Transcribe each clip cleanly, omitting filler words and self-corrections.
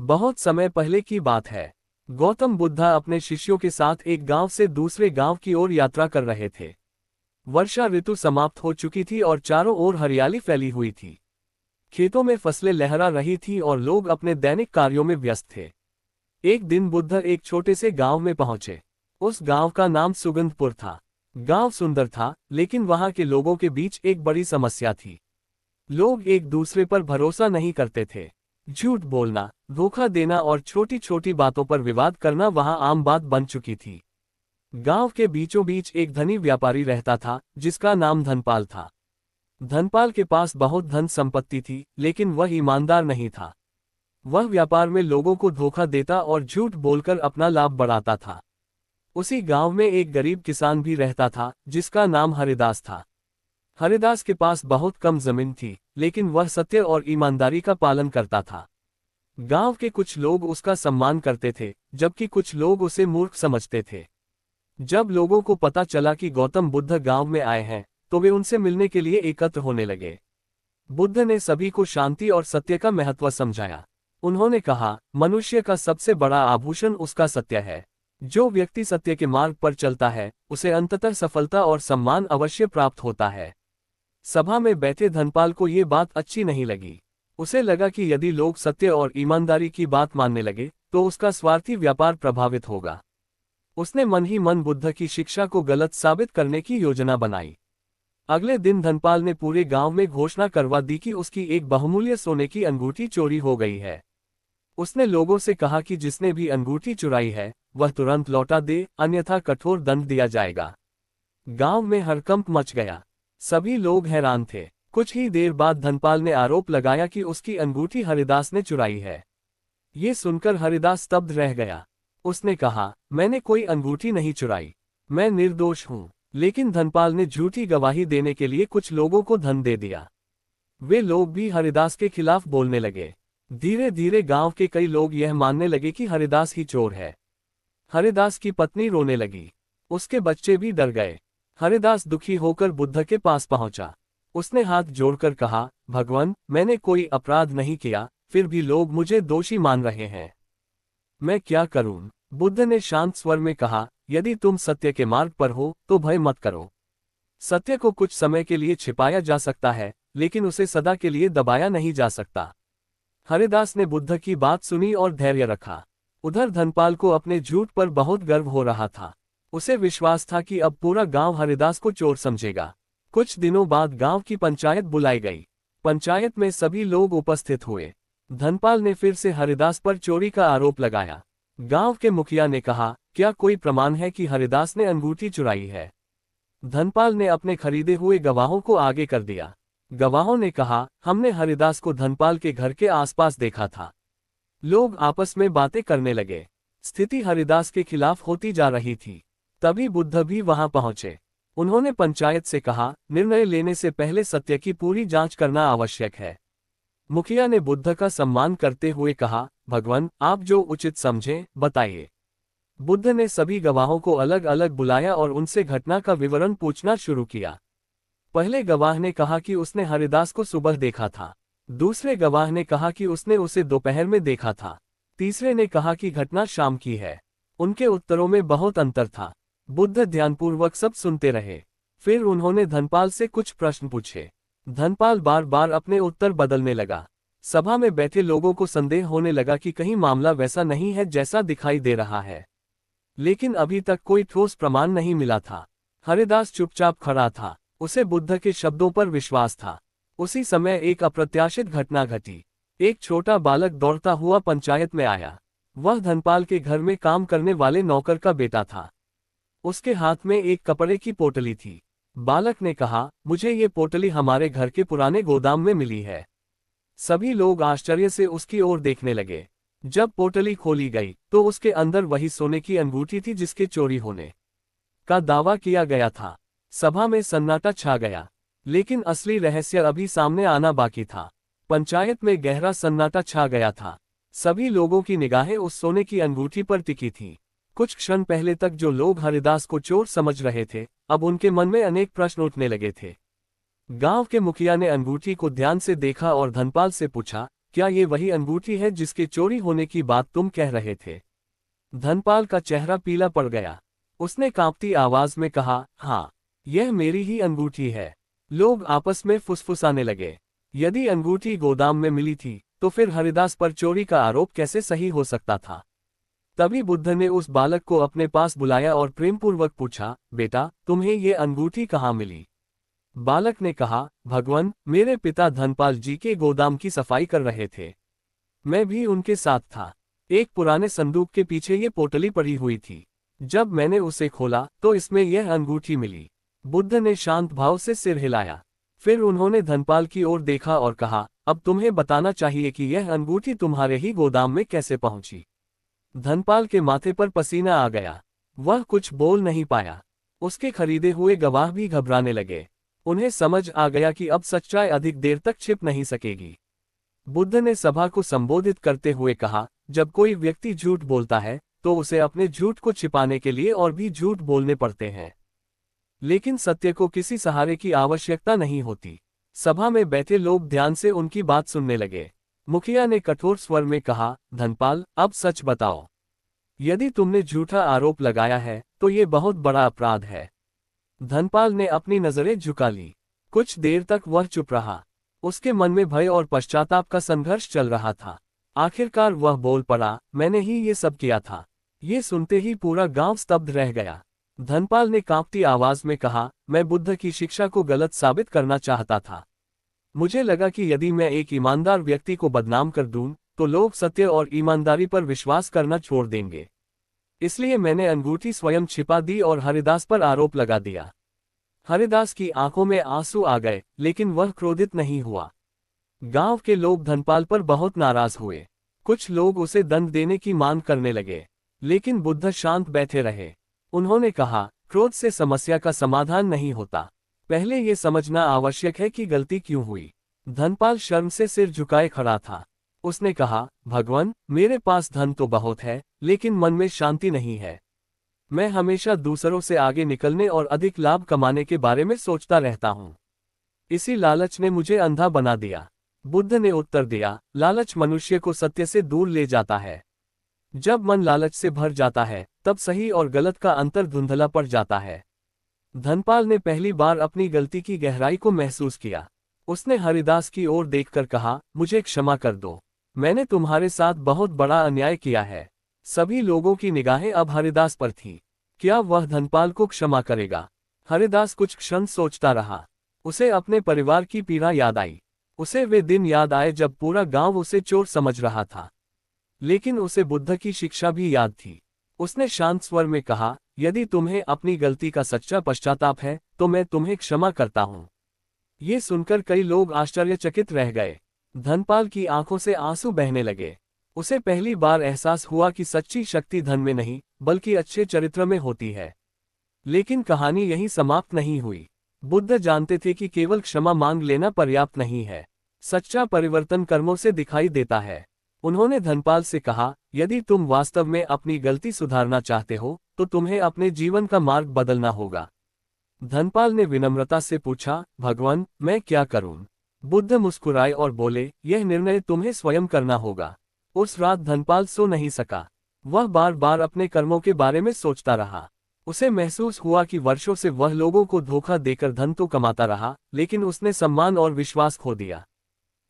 बहुत समय पहले की बात है। गौतम बुद्धा अपने शिष्यों के साथ एक गांव से दूसरे गांव की ओर यात्रा कर रहे थे। वर्षा ऋतु समाप्त हो चुकी थी और चारों ओर हरियाली फैली हुई थी। खेतों में फसलें लहरा रही थीं और लोग अपने दैनिक कार्यों में व्यस्त थे। एक दिन बुद्ध एक छोटे से गांव में पहुंचे। उस गांव का नाम सुगंधपुर था। गांव सुंदर था, लेकिन वहां के लोगों के बीच एक बड़ी समस्या थी। लोग एक दूसरे पर भरोसा नहीं करते थे। झूठ बोलना, धोखा देना और छोटी छोटी बातों पर विवाद करना वहां आम बात बन चुकी थी। गांव के बीचों बीच एक धनी व्यापारी रहता था, जिसका नाम धनपाल था। धनपाल के पास बहुत धन संपत्ति थी, लेकिन वह ईमानदार नहीं था। वह व्यापार में लोगों को धोखा देता और झूठ बोलकर अपना लाभ बढ़ाता था। उसी गांव में एक गरीब किसान भी रहता था, जिसका नाम हरिदास था। हरिदास के पास बहुत कम जमीन थी, लेकिन वह सत्य और ईमानदारी का पालन करता था। गांव के कुछ लोग उसका सम्मान करते थे, जबकि कुछ लोग उसे मूर्ख समझते थे। जब लोगों को पता चला कि गौतम बुद्ध गांव में आए हैं, तो वे उनसे मिलने के लिए एकत्र होने लगे। बुद्ध ने सभी को शांति और सत्य का महत्व समझाया। उन्होंने कहा, मनुष्य का सबसे बड़ा आभूषण उसका सत्य है। जो व्यक्ति सत्य के मार्ग पर चलता है, उसे अंततः सफलता और सम्मान अवश्य प्राप्त होता है। सभा में बैठे धनपाल को ये बात अच्छी नहीं लगी। उसे लगा कि यदि लोग सत्य और ईमानदारी की बात मानने लगे, तो उसका स्वार्थी व्यापार प्रभावित होगा। उसने मन ही मन बुद्ध की शिक्षा को गलत साबित करने की योजना बनाई। अगले दिन धनपाल ने पूरे गांव में घोषणा करवा दी कि उसकी एक बहुमूल्य सोने की अंगूठी चोरी हो गई है। उसने लोगों से कहा कि जिसने भी अंगूठी चुराई है, वह तुरंत लौटा दे, अन्यथा कठोर दंड दिया जाएगा। गांव में हड़कंप मच गया। सभी लोग हैरान थे। कुछ ही देर बाद धनपाल ने आरोप लगाया कि उसकी अंगूठी हरिदास ने चुराई है। ये सुनकर हरिदास स्तब्ध रह गया। उसने कहा, मैंने कोई अंगूठी नहीं चुराई, मैं निर्दोष हूं। लेकिन धनपाल ने झूठी गवाही देने के लिए कुछ लोगों को धन दे दिया। वे लोग भी हरिदास के खिलाफ बोलने लगे। धीरे धीरे गांव के कई लोग यह मानने लगे कि हरिदास ही चोर है। हरिदास की पत्नी रोने लगी। उसके बच्चे भी डर गए। हरिदास दुखी होकर बुद्ध के पास पहुंचा। उसने हाथ जोड़कर कहा, भगवान, मैंने कोई अपराध नहीं किया, फिर भी लोग मुझे दोषी मान रहे हैं। मैं क्या करूं? बुद्ध ने शांत स्वर में कहा, यदि तुम सत्य के मार्ग पर हो, तो भय मत करो। सत्य को कुछ समय के लिए छिपाया जा सकता है, लेकिन उसे सदा के लिए दबाया नहीं जा सकता। हरिदास ने बुद्ध की बात सुनी और धैर्य रखा। उधर धनपाल को अपने झूठ पर बहुत गर्व हो रहा था। उसे विश्वास था कि अब पूरा गांव हरिदास को चोर समझेगा। कुछ दिनों बाद गांव की पंचायत बुलाई गई। पंचायत में सभी लोग उपस्थित हुए। धनपाल ने फिर से हरिदास पर चोरी का आरोप लगाया। गांव के मुखिया ने कहा, क्या कोई प्रमाण है कि हरिदास ने अंगूठी चुराई है? धनपाल ने अपने खरीदे हुए गवाहों को आगे कर दिया। गवाहों ने कहा, हमने हरिदास को धनपाल के घर के आसपास देखा था। लोग आपस में बातें करने लगे। स्थिति हरिदास के खिलाफ होती जा रही थी। तभी बुद्ध भी वहां पहुंचे। उन्होंने पंचायत से कहा, निर्णय लेने से पहले सत्य की पूरी जांच करना आवश्यक है। मुखिया ने बुद्ध का सम्मान करते हुए कहा, भगवान, आप जो उचित समझें, बताइए। बुद्ध ने सभी गवाहों को अलग अलग बुलाया और उनसे घटना का विवरण पूछना शुरू किया। पहले गवाह ने कहा कि उसने हरिदास को सुबह देखा था। दूसरे गवाह ने कहा कि उसने उसे दोपहर में देखा था। तीसरे ने कहा कि घटना शाम की है। उनके उत्तरों में बहुत अंतर था। बुद्ध ध्यानपूर्वक सब सुनते रहे। फिर उन्होंने धनपाल से कुछ प्रश्न पूछे। धनपाल बार बार अपने उत्तर बदलने लगा। सभा में बैठे लोगों को संदेह होने लगा कि कहीं मामला वैसा नहीं है जैसा दिखाई दे रहा है। लेकिन अभी तक कोई ठोस प्रमाण नहीं मिला था। हरिदास चुपचाप खड़ा था। उसे बुद्ध के शब्दों पर विश्वास था। उसी समय एक अप्रत्याशित घटना घटी। एक छोटा बालक दौड़ता हुआ पंचायत में आया। वह धनपाल के घर में काम करने वाले नौकर का बेटा था। उसके हाथ में एक कपड़े की पोटली थी। बालक ने कहा, मुझे ये पोटली हमारे घर के पुराने गोदाम में मिली है। सभी लोग आश्चर्य से उसकी ओर देखने लगे। जब पोटली खोली गई, तो उसके अंदर वही सोने की अंगूठी थी जिसके चोरी होने का दावा किया गया था। सभा में सन्नाटा छा गया। लेकिन असली रहस्य अभी सामने आना बाकी था। पंचायत में गहरा सन्नाटा छा गया था। सभी लोगों की निगाहें उस सोने की अंगूठी पर टिकी थीं। कुछ क्षण पहले तक जो लोग हरिदास को चोर समझ रहे थे, अब उनके मन में अनेक प्रश्न उठने लगे थे। गांव के मुखिया ने अंगूठी को ध्यान से देखा और धनपाल से पूछा, क्या ये वही अंगूठी है जिसके चोरी होने की बात तुम कह रहे थे? धनपाल का चेहरा पीला पड़ गया। उसने कांपती आवाज में कहा, हाँ, यह मेरी ही अंगूठी है। लोग आपस में फुसफुसाने लगे। यदि अंगूठी गोदाम में मिली थी, तो फिर हरिदास पर चोरी का आरोप कैसे सही हो सकता था? तभी बुद्ध ने उस बालक को अपने पास बुलाया और प्रेमपूर्वक पूछा, बेटा, तुम्हें ये अंगूठी कहाँ मिली? बालक ने कहा, भगवान, मेरे पिता धनपाल जी के गोदाम की सफाई कर रहे थे। मैं भी उनके साथ था। एक पुराने संदूक के पीछे ये पोटली पड़ी हुई थी। जब मैंने उसे खोला तो इसमें यह अंगूठी मिली। बुद्ध ने शांत भाव से सिर हिलाया। फिर उन्होंने धनपाल की ओर देखा और कहा, अब तुम्हें बताना चाहिए कि यह अंगूठी तुम्हारे ही गोदाम में कैसे पहुंची। धनपाल के माथे पर पसीना आ गया। वह कुछ बोल नहीं पाया। उसके खरीदे हुए गवाह भी घबराने लगे। उन्हें समझ आ गया कि अब सच्चाई अधिक देर तक छिप नहीं सकेगी। बुद्ध ने सभा को संबोधित करते हुए कहा, जब कोई व्यक्ति झूठ बोलता है तो उसे अपने झूठ को छिपाने के लिए और भी झूठ बोलने पड़ते हैं, लेकिन सत्य को किसी सहारे की आवश्यकता नहीं होती। सभा में बैठे लोग ध्यान से उनकी बात सुनने लगे। मुखिया ने कठोर स्वर में कहा, धनपाल, अब सच बताओ। यदि तुमने झूठा आरोप लगाया है तो ये बहुत बड़ा अपराध है। धनपाल ने अपनी नजरें झुका ली। कुछ देर तक वह चुप रहा। उसके मन में भय और पश्चाताप का संघर्ष चल रहा था। आखिरकार वह बोल पड़ा, मैंने ही ये सब किया था। ये सुनते ही पूरा गांव स्तब्ध रह गया। धनपाल ने कांपती आवाज में कहा, मैं बुद्ध की शिक्षा को गलत साबित करना चाहता था। मुझे लगा कि यदि मैं एक ईमानदार व्यक्ति को बदनाम कर दूं, तो लोग सत्य और ईमानदारी पर विश्वास करना छोड़ देंगे। इसलिए मैंने अंगूठी स्वयं छिपा दी और हरिदास पर आरोप लगा दिया। हरिदास की आंखों में आंसू आ गए, लेकिन वह क्रोधित नहीं हुआ। गांव के लोग धनपाल पर बहुत नाराज हुए। कुछ लोग उसे दंड देने की मांग करने लगे, लेकिन बुद्ध शांत बैठे रहे। उन्होंने कहा, क्रोध से समस्या का समाधान नहीं होता। पहले ये समझना आवश्यक है कि गलती क्यों हुई। धनपाल शर्म से सिर झुकाए खड़ा था। उसने कहा, भगवान, मेरे पास धन तो बहुत है, लेकिन मन में शांति नहीं है। मैं हमेशा दूसरों से आगे निकलने और अधिक लाभ कमाने के बारे में सोचता रहता हूँ। इसी लालच ने मुझे अंधा बना दिया। बुद्ध ने उत्तर दिया, लालच मनुष्य को सत्य से दूर ले जाता है। जब मन लालच से भर जाता है, तब सही और गलत का अंतर धुंधला पड़ जाता है। धनपाल ने पहली बार अपनी गलती की गहराई को महसूस किया। उसने हरिदास की ओर देखकर कहा, मुझे क्षमा कर दो। मैंने तुम्हारे साथ बहुत बड़ा अन्याय किया है। सभी लोगों की निगाहें अब हरिदास पर थीं। क्या वह धनपाल को क्षमा करेगा? हरिदास कुछ क्षण सोचता रहा। उसे अपने परिवार की पीड़ा याद आई। उसे वे दिन याद आए जब पूरा गांव उसे चोर समझ रहा था। लेकिन उसे बुद्ध की शिक्षा भी याद थी। उसने शांत स्वर में कहा, यदि तुम्हें अपनी गलती का सच्चा पश्चाताप है तो मैं तुम्हें क्षमा करता हूँ। ये सुनकर कई लोग आश्चर्यचकित रह गए। धनपाल की आंखों से आंसू बहने लगे। उसे पहली बार एहसास हुआ कि सच्ची शक्ति धन में नहीं, बल्कि अच्छे चरित्र में होती है। लेकिन कहानी यहीं समाप्त नहीं हुई। बुद्ध जानते थे कि केवल क्षमा मांग लेना पर्याप्त नहीं है। सच्चा परिवर्तन कर्मों से दिखाई देता है। उन्होंने धनपाल से कहा, यदि तुम वास्तव में अपनी गलती सुधारना चाहते हो तो तुम्हें अपने जीवन का मार्ग बदलना होगा। धनपाल ने विनम्रता से पूछा, भगवान, मैं क्या करूं? बुद्ध मुस्कुराए और बोले, यह निर्णय तुम्हें स्वयं करना होगा। उस रात धनपाल सो नहीं सका। वह बार बार अपने कर्मों के बारे में सोचता रहा। उसे महसूस हुआ कि वर्षों से वह लोगों को धोखा देकर धन तो कमाता रहा, लेकिन उसने सम्मान और विश्वास खो दिया।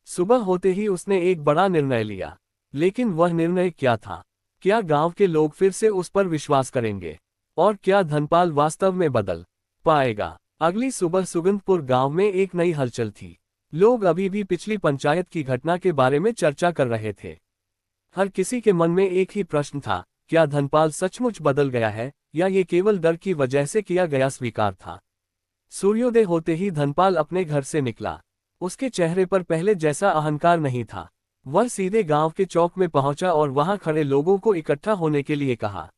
सुबह होते ही उसने एक बड़ा निर्णय लिया। लेकिन वह निर्णय क्या था? क्या गांव के लोग फिर से उस पर विश्वास करेंगे? और क्या धनपाल वास्तव में बदल पाएगा? अगली सुबह सुगंधपुर गांव में एक नई हलचल थी। लोग अभी भी पिछली पंचायत की घटना के बारे में चर्चा कर रहे थे। हर किसी के मन में एक ही प्रश्न था, क्या धनपाल सचमुच बदल गया है, या ये केवल डर की वजह से किया गया स्वीकार था? सूर्योदय होते ही धनपाल अपने घर से निकला। उसके चेहरे पर पहले जैसा अहंकार नहीं था। वह सीधे गांव के चौक में पहुंचा और वहां खड़े लोगों को इकट्ठा होने के लिए कहा।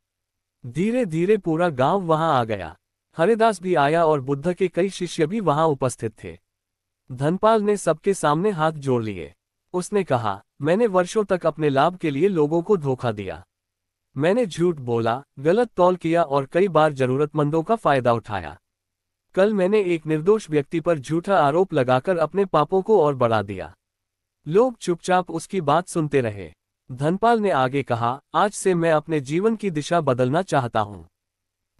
धीरे धीरे पूरा गांव वहां आ गया। हरिदास भी आया और बुद्ध के कई शिष्य भी वहां उपस्थित थे। धनपाल ने सबके सामने हाथ जोड़ लिए। उसने कहा, मैंने वर्षों तक अपने लाभ के लिए लोगों को धोखा दिया। मैंने झूठ बोला, गलत तौल किया और कई बार जरूरतमंदों का फायदा उठाया। कल मैंने एक निर्दोष व्यक्ति पर झूठा आरोप लगाकर अपने पापों को और बढ़ा दिया। लोग चुपचाप उसकी बात सुनते रहे। धनपाल ने आगे कहा, आज से मैं अपने जीवन की दिशा बदलना चाहता हूं।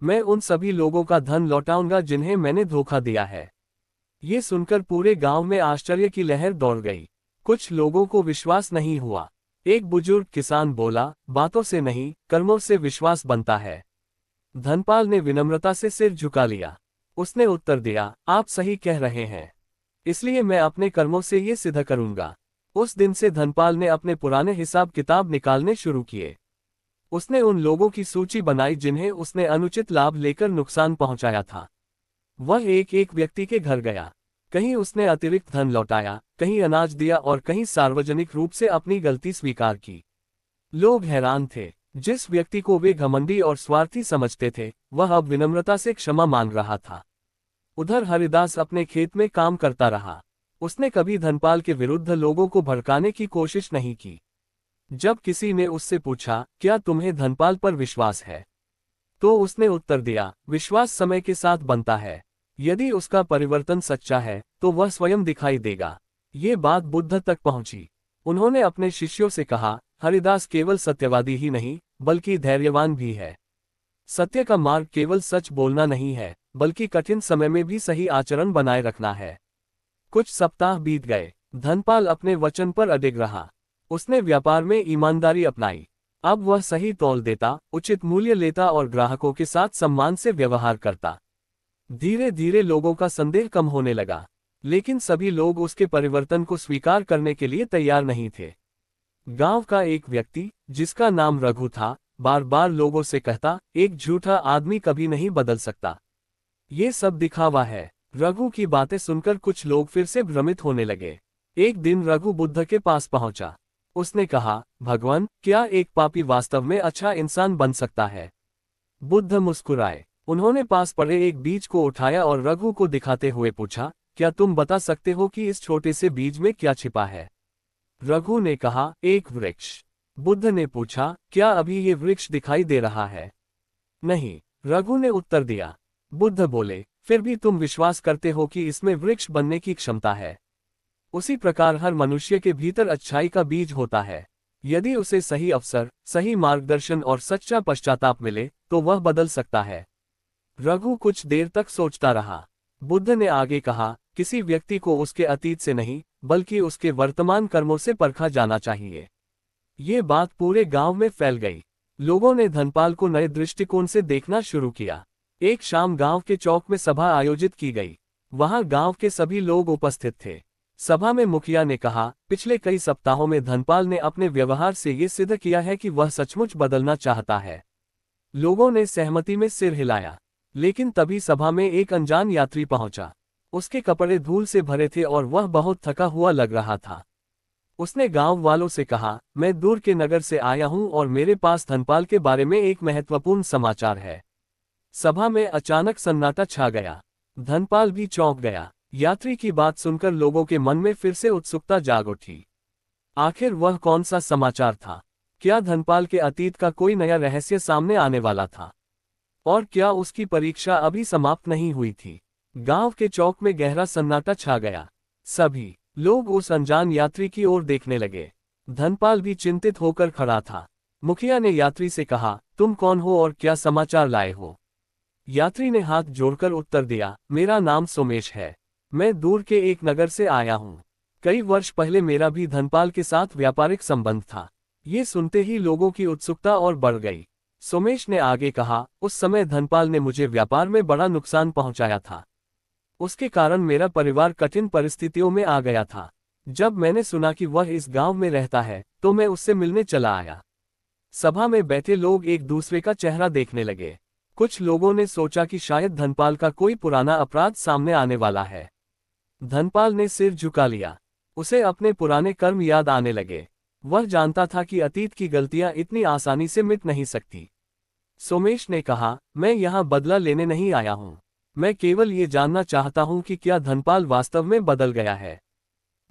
मैं उन सभी लोगों का धन लौटाऊंगा जिन्हें मैंने धोखा दिया है। ये सुनकर पूरे गांव में आश्चर्य की लहर दौड़ गई। कुछ लोगों को विश्वास नहीं हुआ। एक बुजुर्ग किसान बोला, बातों से नहीं, कर्मों से विश्वास बनता है। धनपाल ने विनम्रता से सिर झुका लिया। उसने उत्तर दिया, आप सही कह रहे हैं, इसलिए मैं अपने कर्मों से ये सिद्ध करूंगा। उस दिन से धनपाल ने अपने पुराने हिसाब किताब निकालने शुरू किए। उसने उन लोगों की सूची बनाई जिन्हें उसने अनुचित लाभ लेकर नुकसान पहुंचाया था। वह एक एक व्यक्ति के घर गया। कहीं उसने अतिरिक्त धन लौटाया, कहीं अनाज दिया और कहीं सार्वजनिक रूप से अपनी गलती स्वीकार की। लोग हैरान थे। जिस व्यक्ति को वे घमंडी और स्वार्थी समझते थे, वह अब विनम्रता से क्षमा मांग रहा था। उधर हरिदास अपने खेत में काम करता रहा। उसने कभी धनपाल के विरुद्ध लोगों को भड़काने की कोशिश नहीं की। जब किसी ने उससे पूछा, क्या तुम्हें धनपाल पर विश्वास है, तो उसने उत्तर दिया, विश्वास समय के साथ बनता है। यदि उसका परिवर्तन सच्चा है तो वह स्वयं दिखाई देगा। ये बात बुद्ध तक पहुंची। उन्होंने अपने शिष्यों से कहा, हरिदास केवल सत्यवादी ही नहीं, बल्कि धैर्यवान भी है। सत्य का मार्ग केवल सच बोलना नहीं है, बल्कि कठिन समय में भी सही आचरण बनाए रखना है। कुछ सप्ताह बीत गए। धनपाल अपने वचन पर अडिग रहा। उसने व्यापार में ईमानदारी अपनाई। अब वह सही तौल देता, उचित मूल्य लेता और ग्राहकों के साथ सम्मान से व्यवहार करता। धीरे धीरे लोगों का संदेह कम होने लगा, लेकिन सभी लोग उसके परिवर्तन को स्वीकार करने के लिए तैयार नहीं थे। गांव का एक व्यक्ति, जिसका नाम रघु था, बार बार लोगों से कहता, एक झूठा आदमी कभी नहीं बदल सकता। ये सब दिखावा है। रघु की बातें सुनकर कुछ लोग फिर से भ्रमित होने लगे। एक दिन रघु बुद्ध के पास पहुंचा। उसने कहा, भगवान, क्या एक पापी वास्तव में अच्छा इंसान बन सकता है? बुद्ध मुस्कुराए। उन्होंने पास पड़े एक बीज को उठाया और रघु को दिखाते हुए पूछा, क्या तुम बता सकते हो कि इस छोटे से बीज में क्या छिपा है? रघु ने कहा, एक वृक्ष। बुद्ध ने पूछा, क्या अभी ये वृक्ष दिखाई दे रहा है? नहीं, रघु ने उत्तर दिया। बुद्ध बोले, फिर भी तुम विश्वास करते हो कि इसमें वृक्ष बनने की क्षमता है। उसी प्रकार हर मनुष्य के भीतर अच्छाई का बीज होता है। यदि उसे सही अवसर, सही मार्गदर्शन और सच्चा पश्चाताप मिले, तो वह बदल सकता है। रघु कुछ देर तक सोचता रहा। बुद्ध ने आगे कहा, किसी व्यक्ति को उसके अतीत से नहीं, बल्कि उसके वर्तमान कर्मों से परखा जाना चाहिए। ये बात पूरे गांव में फैल गई। लोगों ने धनपाल को नए दृष्टिकोण से देखना शुरू किया। एक शाम गांव के चौक में सभा आयोजित की गई। वहां गांव के सभी लोग उपस्थित थे। सभा में मुखिया ने कहा, पिछले कई सप्ताहों में धनपाल ने अपने व्यवहार से ये सिद्ध किया है कि वह सचमुच बदलना चाहता है। लोगों ने सहमति में सिर हिलाया। लेकिन तभी सभा में एक अनजान यात्री पहुंचा। उसके कपड़े धूल से भरे थे और वह बहुत थका हुआ लग रहा था। उसने गांव वालों से कहा, मैं दूर के नगर से आया हूं और मेरे पास धनपाल के बारे में एक महत्वपूर्ण समाचार है। सभा में अचानक सन्नाटा छा गया। धनपाल भी चौंक गया। यात्री की बात सुनकर लोगों के मन में फिर से उत्सुकता जाग उठी। आखिर वह कौन सा समाचार था? क्या धनपाल के अतीत का कोई नया रहस्य सामने आने वाला था? और क्या उसकी परीक्षा अभी समाप्त नहीं हुई थी? गांव के चौक में गहरा सन्नाटा छा गया। सभी लोग उस अनजान यात्री की ओर देखने लगे। धनपाल भी चिंतित होकर खड़ा था। मुखिया ने यात्री से कहा, तुम कौन हो और क्या समाचार लाए हो? यात्री ने हाथ जोड़कर उत्तर दिया, मेरा नाम सोमेश है। मैं दूर के एक नगर से आया हूँ। कई वर्ष पहले मेरा भी धनपाल के साथ व्यापारिक संबंध था। ये सुनते ही लोगों की उत्सुकता और बढ़ गई। सोमेश ने आगे कहा, उस समय धनपाल ने मुझे व्यापार में बड़ा नुकसान पहुंचाया था। उसके कारण मेरा परिवार कठिन परिस्थितियों में आ गया था। जब मैंने सुना कि वह इस गांव में रहता है, तो मैं उससे मिलने चला आया। सभा में बैठे लोग एक दूसरे का चेहरा देखने लगे। कुछ लोगों ने सोचा कि शायद धनपाल का कोई पुराना अपराध सामने आने वाला है। धनपाल ने सिर झुका लिया। उसे अपने पुराने कर्म याद आने लगे। वह जानता था कि अतीत की गलतियां इतनी आसानी से मिट नहीं सकती। सोमेश ने कहा, मैं यहाँ बदला लेने नहीं आया हूँ। मैं केवल ये जानना चाहता हूँ कि क्या धनपाल वास्तव में बदल गया है।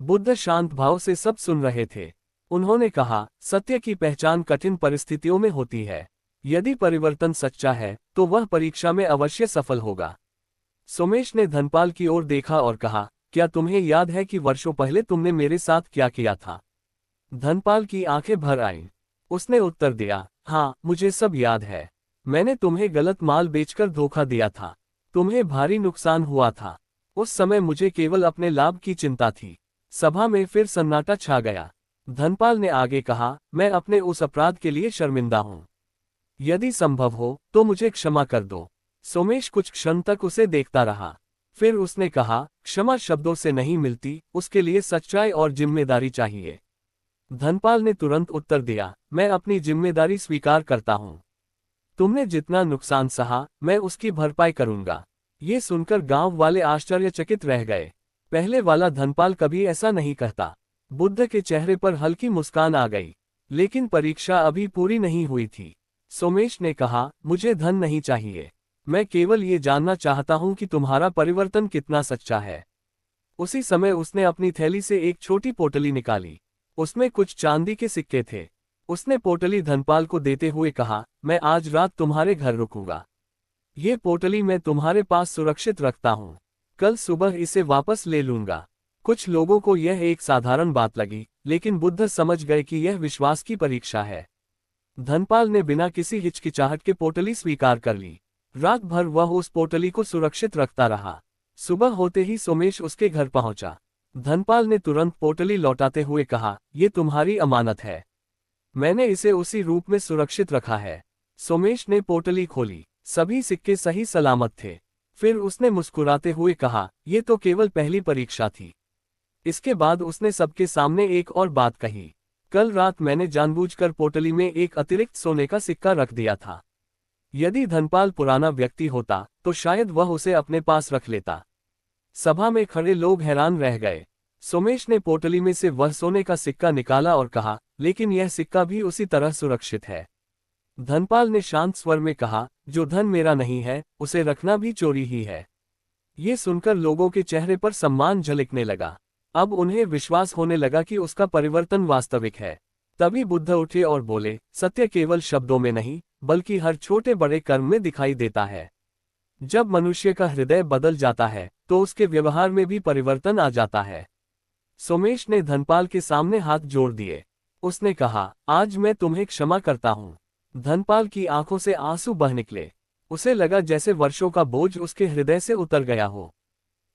बुद्ध शांत भाव से सब सुन रहे थे। उन्होंने कहा, सत्य की पहचान कठिन परिस्थितियों में होती है। यदि परिवर्तन सच्चा है, तो वह परीक्षा में अवश्य सफल होगा। सोमेश ने धनपाल की ओर देखा और कहा, क्या तुम्हें याद है कि वर्षों पहले तुमने मेरे साथ क्या किया था? धनपाल की आंखें भर आईं। उसने उत्तर दिया, हाँ, मुझे सब याद है। मैंने तुम्हें गलत माल बेचकर धोखा दिया था। तुम्हें भारी नुकसान हुआ था। उस समय मुझे केवल अपने लाभ की चिंता थी। सभा में फिर सन्नाटा छा गया। धनपाल ने आगे कहा, मैं अपने उस अपराध के लिए शर्मिंदा हूं। यदि संभव हो तो मुझे क्षमा कर दो। सोमेश कुछ क्षण तक उसे देखता रहा। फिर उसने कहा, क्षमा शब्दों से नहीं मिलती, उसके लिए सच्चाई और जिम्मेदारी चाहिए। धनपाल ने तुरंत उत्तर दिया, मैं अपनी जिम्मेदारी स्वीकार करता हूं। तुमने जितना नुकसान सहा, मैं उसकी भरपाई करूंगा। ये सुनकर गांव वाले आश्चर्यचकित रह गए। पहले वाला धनपाल कभी ऐसा नहीं कहता। बुद्ध के चेहरे पर हल्की मुस्कान आ गई। लेकिन परीक्षा अभी पूरी नहीं हुई थी। सोमेश ने कहा, मुझे धन नहीं चाहिए। मैं केवल ये जानना चाहता हूं कि तुम्हारा परिवर्तन कितना सच्चा है। उसी समय उसने अपनी थैली से एक छोटी पोटली निकाली। उसमें कुछ चांदी के सिक्के थे। उसने पोटली धनपाल को देते हुए कहा, मैं आज रात तुम्हारे घर रुकूंगा। ये पोटली मैं तुम्हारे पास सुरक्षित रखता हूँ। कल सुबह इसे वापस ले लूंगा। कुछ लोगों को यह एक साधारण बात लगी, लेकिन बुद्ध समझ गए कि यह विश्वास की परीक्षा है। धनपाल ने बिना किसी हिचकिचाहट के पोटली स्वीकार कर ली। रात भर वह उस पोटली को सुरक्षित रखता रहा। सुबह होते ही सोमेश उसके घर पहुंचा। धनपाल ने तुरंत पोटली लौटाते हुए कहा, यह तुम्हारी अमानत है। मैंने इसे उसी रूप में सुरक्षित रखा है। सोमेश ने पोटली खोली। सभी सिक्के सही सलामत थे। फिर उसने मुस्कुराते हुए कहा, यह तो केवल पहली परीक्षा थी। इसके बाद उसने सबके सामने एक और बात कही। कल रात मैंने जानबूझकर पोटली में एक अतिरिक्त सोने का सिक्का रख दिया था। यदि धनपाल पुराना व्यक्ति होता तो शायद वह उसे अपने पास रख लेता। सभा में खड़े लोग हैरान रह गए। सोमेश ने पोटली में से वह सोने का सिक्का निकाला और कहा, लेकिन यह सिक्का भी उसी तरह सुरक्षित है। धनपाल ने शांत स्वर में कहा, जो धन मेरा नहीं है, उसे रखना भी चोरी ही है। ये सुनकर लोगों के चेहरे पर सम्मान झलकने लगा। अब उन्हें विश्वास होने लगा कि उसका परिवर्तन वास्तविक है। तभी बुद्ध उठे और बोले, सत्य केवल शब्दों में नहीं, बल्कि हर छोटे बड़े कर्म में दिखाई देता है। जब मनुष्य का हृदय बदल जाता है तो उसके व्यवहार में भी परिवर्तन आ जाता है। सोमेश ने धनपाल के सामने हाथ जोड़ दिए। उसने कहा, आज मैं तुम्हें क्षमा करता हूँ। धनपाल की आंखों से आंसू बह निकले। उसे लगा जैसे वर्षों का बोझ उसके हृदय से उतर गया हो।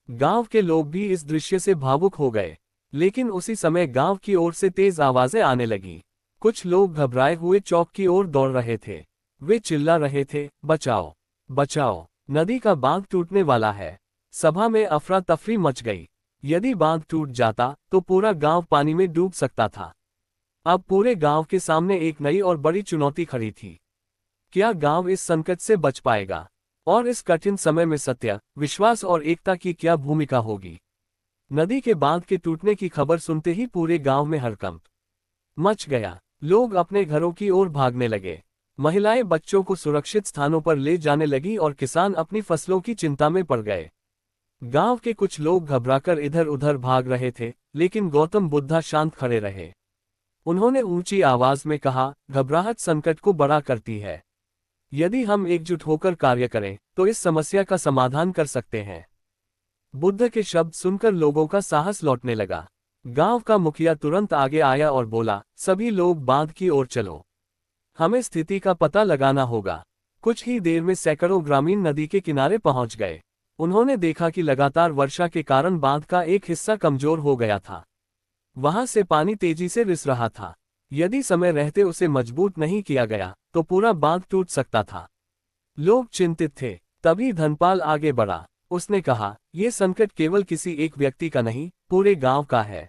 गांव के लोग भी इस दृश्य से भावुक हो गए। लेकिन उसी समय गांव की ओर से तेज आवाजें आने लगीं। कुछ लोग घबराए हुए चौक की ओर दौड़ रहे थे। वे चिल्ला रहे थे, बचाओ, बचाओ, नदी का बांध टूटने वाला है। सभा में अफरा तफरी मच गई। यदि बांध टूट जाता तो पूरा गांव पानी में डूब सकता था। अब पूरे गांव के सामने एक नई और बड़ी चुनौती खड़ी थी। क्या गांव इस संकट से बच पाएगा? और इस कठिन समय में सत्य, विश्वास और एकता की क्या भूमिका होगी? नदी के बांध के टूटने की खबर सुनते ही पूरे गांव में हड़कंप मच गया। लोग अपने घरों की ओर भागने लगे। महिलाएं बच्चों को सुरक्षित स्थानों पर ले जाने लगी और किसान अपनी फसलों की चिंता में पड़ गए। गांव के कुछ लोग घबराकर इधर उधर भाग रहे थे, लेकिन गौतम बुद्धा शांत खड़े रहे। उन्होंने ऊंची आवाज में कहा, घबराहट संकट को बड़ा करती है। यदि हम एकजुट होकर कार्य करें तो इस समस्या का समाधान कर सकते हैं। बुद्ध के शब्द सुनकर लोगों का साहस लौटने लगा। गांव का मुखिया तुरंत आगे आया और बोला, सभी लोग बांध की ओर चलो। हमें स्थिति का पता लगाना होगा। कुछ ही देर में सैकड़ों ग्रामीण नदी के किनारे पहुंच गए। उन्होंने देखा कि लगातार वर्षा के कारण बांध का एक हिस्सा कमजोर हो गया था। वहां से पानी तेजी से रिस रहा था। यदि समय रहते उसे मजबूत नहीं किया गया तो पूरा बांध टूट सकता था। लोग चिंतित थे। तभी धनपाल आगे बढ़ा। उसने कहा, यह संकट केवल किसी एक व्यक्ति का नहीं, पूरे गांव का है।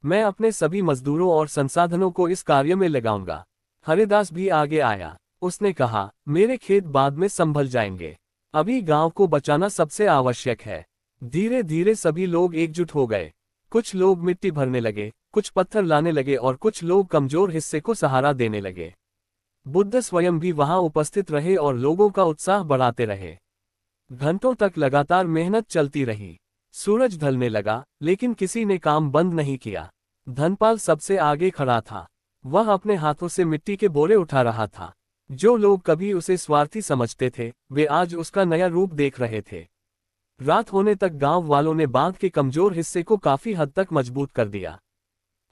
मैं अपने सभी मजदूरों और संसाधनों को इस कार्य में लगाऊंगा। हरिदास भी आगे आया। उसने कहा, मेरे खेत बाद में संभल जाएंगे। अभी गांव को बचाना सबसे आवश्यक है। धीरे धीरे सभी लोग एकजुट हो गए। कुछ लोग मिट्टी भरने लगे, कुछ पत्थर लाने लगे और कुछ लोग कमजोर हिस्से को सहारा देने लगे। बुद्ध स्वयं भी वहां उपस्थित रहे और लोगों का उत्साह बढ़ाते रहे। घंटों तक लगातार मेहनत चलती रही। सूरज ढलने लगा, लेकिन किसी ने काम बंद नहीं किया। धनपाल सबसे आगे खड़ा था। वह अपने हाथों से मिट्टी के बोरे उठा रहा था। जो लोग कभी उसे स्वार्थी समझते थे, वे आज उसका नया रूप देख रहे थे। रात होने तक गांव वालों ने बांध के कमजोर हिस्से को काफी हद तक मजबूत कर दिया।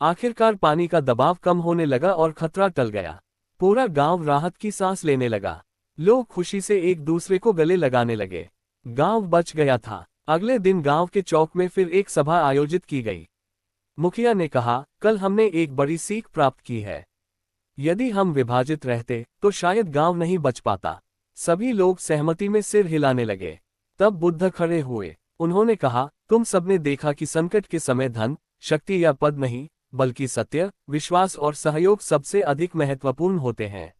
आखिरकार पानी का दबाव कम होने लगा और खतरा टल गया। पूरा गांव राहत की सांस लेने लगा। लोग खुशी से एक दूसरे को गले लगाने लगे। गांव बच गया था। अगले दिन गांव के चौक में फिर एक सभा आयोजित की गई। मुखिया ने कहा, कल हमने एक बड़ी सीख प्राप्त की है। यदि हम विभाजित रहते तो शायद गांव नहीं बच पाता। सभी लोग सहमति में सिर हिलाने लगे। तब बुद्ध खड़े हुए। उन्होंने कहा, तुम सबने देखा कि संकट के समय धन, शक्ति या पद नहीं, बल्कि सत्य, विश्वास और सहयोग सबसे अधिक महत्वपूर्ण होते हैं।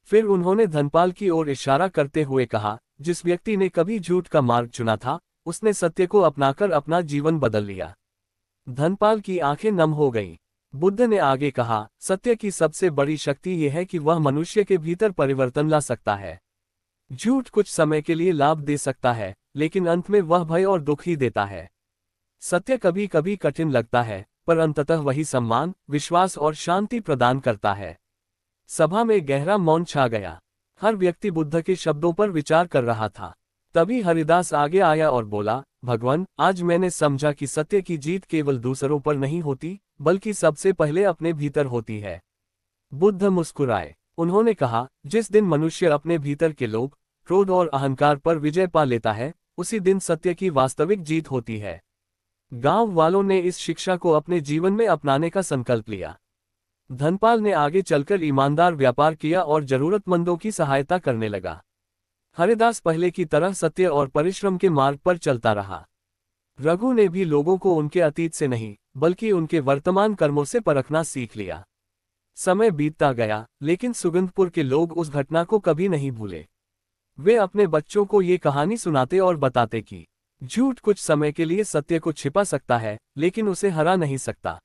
फिर उन्होंने धनपाल की ओर इशारा करते हुए कहा, जिस व्यक्ति ने कभी झूठ का मार्ग चुना था, उसने सत्य को अपनाकर अपना जीवन बदल लिया। धनपाल की आंखें नम हो गईं। बुद्ध ने आगे कहा, सत्य की सबसे बड़ी शक्ति यह है कि वह मनुष्य के भीतर परिवर्तन ला सकता है। झूठ कुछ समय के लिए लाभ दे सकता है, लेकिन अंत में वह भय और दुख ही देता है। सत्य कभी कभी कठिन लगता है, पर अंततः वही सम्मान, विश्वास और शांति प्रदान करता है। सभा में गहरा मौन छा गया। हर व्यक्ति बुद्ध के शब्दों पर विचार कर रहा था। तभी हरिदास आगे आया और बोला, भगवान, आज मैंने समझा कि सत्य की जीत केवल दूसरों पर नहीं होती, बल्कि सबसे पहले अपने भीतर होती है। बुद्ध मुस्कुराए। उन्होंने कहा, जिस दिन मनुष्य अपने भीतर के लोभ, क्रोध और अहंकार पर विजय पा लेता है, उसी दिन सत्य की वास्तविक जीत होती है। गांव वालों ने इस शिक्षा को अपने जीवन में अपनाने का संकल्प लिया। धनपाल ने आगे चलकर ईमानदार व्यापार किया और जरूरतमंदों की सहायता करने लगा। हरिदास पहले की तरह सत्य और परिश्रम के मार्ग पर चलता रहा। रघु ने भी लोगों को उनके अतीत से नहीं, बल्कि उनके वर्तमान कर्मों से परखना सीख लिया। समय बीतता गया, लेकिन सुगंधपुर के लोग उस घटना को कभी नहीं भूले। वे अपने बच्चों को ये कहानी सुनाते और बताते कि झूठ कुछ समय के लिए सत्य को छिपा सकता है, लेकिन उसे हरा नहीं सकता।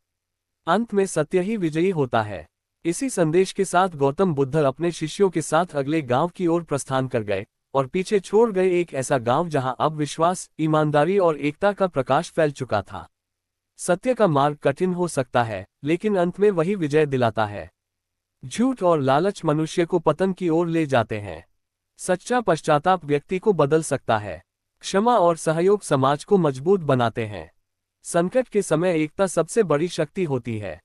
अंत में सत्य ही विजयी होता है। इसी संदेश के साथ गौतम बुद्ध अपने शिष्यों के साथ अगले गांव की ओर प्रस्थान कर गए और पीछे छोड़ गए एक ऐसा गांव जहां अब विश्वास, ईमानदारी और एकता का प्रकाश फैल चुका था। सत्य का मार्ग कठिन हो सकता है, लेकिन अंत में वही विजय दिलाता है। झूठ और लालच मनुष्य को पतन की ओर ले जाते हैं। सच्चा पश्चाताप व्यक्ति को बदल सकता है। क्षमा और सहयोग समाज को मजबूत बनाते हैं। संकट के समय एकता सबसे बड़ी शक्ति होती है।